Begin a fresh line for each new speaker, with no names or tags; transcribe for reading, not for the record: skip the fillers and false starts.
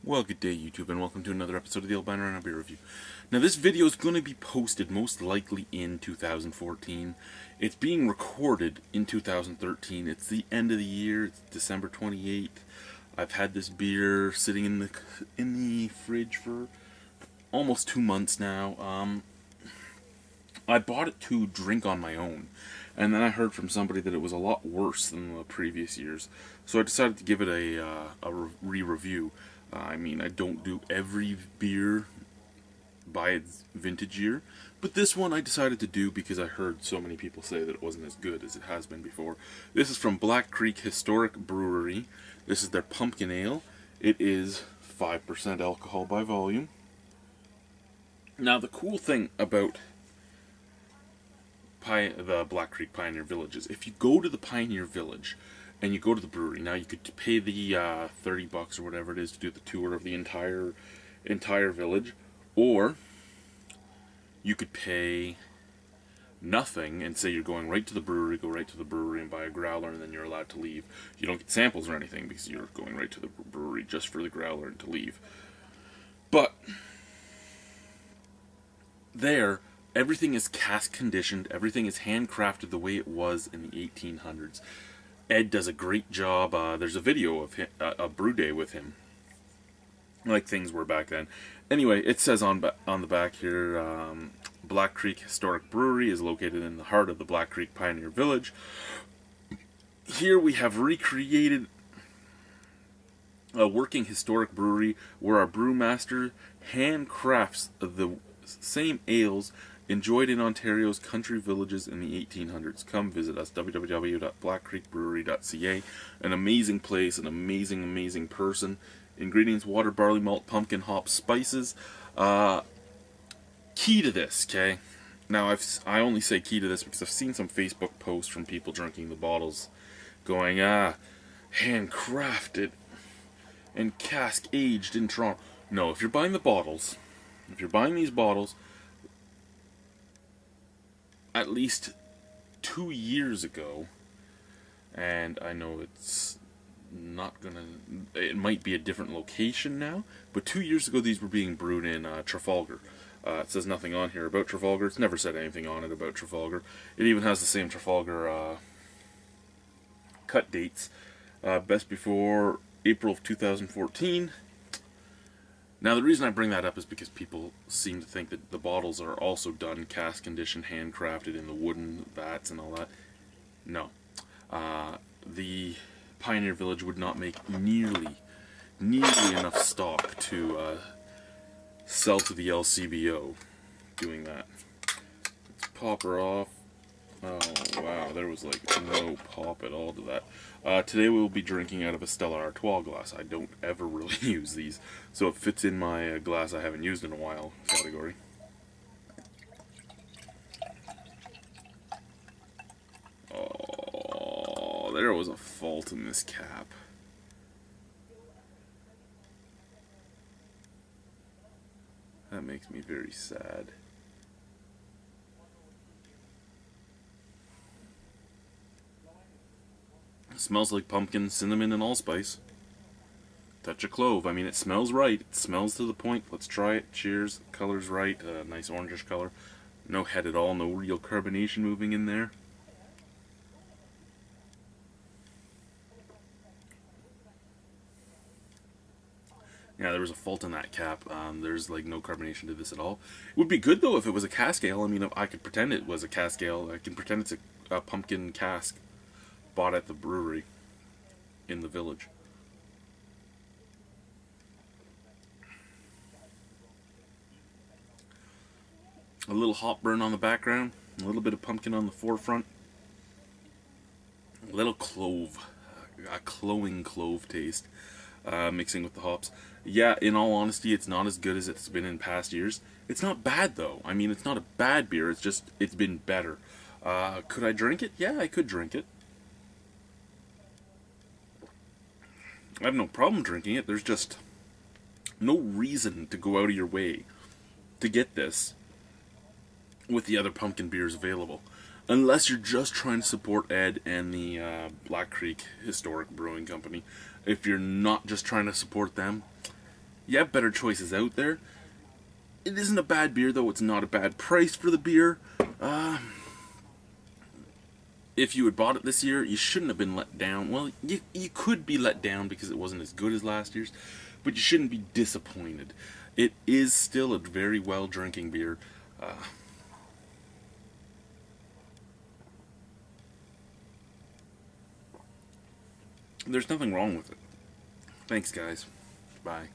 Well, good day YouTube, and welcome to another episode of the Albino Rhino Beer Review. Now, this video is going to be posted most likely in 2014. It's being recorded in 2013. It's the end of the year. It's December 28th. I've had this beer sitting in the fridge for almost 2 months now. I bought it to drink on my own, and then I heard from somebody that it was a lot worse than the previous years, so I decided to give it a re-review. I mean, I don't do every beer by its vintage year, but this one I decided to do because I heard so many people say that it wasn't as good as it has been before. This is from Black Creek Historic Brewery. This is their pumpkin ale. It is 5% alcohol by volume. Now, the cool thing about the Black Creek Pioneer Village is if you go to the Pioneer Village and you go to the brewery, now you could pay the $30 or whatever it is to do the tour of the entire village, or you could pay nothing and say you're going right to the brewery, go right to the brewery and buy a growler, and then you're allowed to leave. You don't get samples or anything because you're going right to the brewery just for the growler and to leave. But there, everything is cask conditioned, everything is handcrafted the way it was in the 1800s. Ed does a great job. There's a video of him, a brew day with him, like things were back then. Anyway, it says on the back here, Black Creek Historic Brewery is located in the heart of the Black Creek Pioneer Village. Here we have recreated a working historic brewery where our brewmaster handcrafts the same ales enjoyed in Ontario's country villages in the 1800s. Come visit us, www.blackcreekbrewery.ca. An amazing place, an amazing person. Ingredients: water, barley malt, pumpkin, hops, spices. Key to this, okay? Now, I only say key to this because I've seen some Facebook posts from people drinking the bottles going, handcrafted and cask aged in Toronto. No, if you're buying the bottles, if you're buying these bottles, at least 2 years ago, and I know it's not gonna, it might be a different location now, but 2 years ago these were being brewed in Trafalgar. It says nothing on here about Trafalgar. It's never said anything on it about Trafalgar. It even has the same Trafalgar cut dates. Best before April of 2014. Now, the reason I bring that up is because people seem to think that the bottles are also done cask conditioned, handcrafted in the wooden vats and all that. No. The Pioneer Village would not make nearly enough stock to sell to the LCBO doing that. Let's pop her off. Oh, wow, there was like no pop at all to that. Today we will be drinking out of a Stella Artois glass. I don't ever really use these, so it fits in my glass I haven't used in a while category. Oh, there was a fault in this cap. That makes me very sad. It smells like pumpkin, cinnamon, and allspice. Touch of clove. I mean, it smells right. It smells to the point. Let's try it. Cheers. Color's right. Nice orangish color. No head at all. No real carbonation moving in there. Yeah, there was a fault in that cap. There's like no carbonation to this at all. It would be good though if it was a cask ale. I mean, I could pretend it was a cask ale. I can pretend it's a pumpkin cask bought at the brewery in the village. A little hop burn on the background, a little bit of pumpkin on the forefront, a little clove, a cloying clove taste mixing with the hops. Yeah, in all honesty, it's not as good as it's been in past years. It's not bad though. I mean, it's not a bad beer, it's just, it's been better. Could I drink it? Yeah, I could drink it. I have no problem drinking it. There's just no reason to go out of your way to get this with the other pumpkin beers available. Unless you're just trying to support Ed and the Black Creek Historic Brewing Company. If you're not just trying to support them, You have better choices out there. It isn't a bad beer, though. It's not a bad price for the beer. If you had bought it this year, you shouldn't have been let down. Well, you could be let down because it wasn't as good as last year's, but you shouldn't be disappointed. It is still a very well drinking beer. There's nothing wrong with it. Thanks, guys. Bye.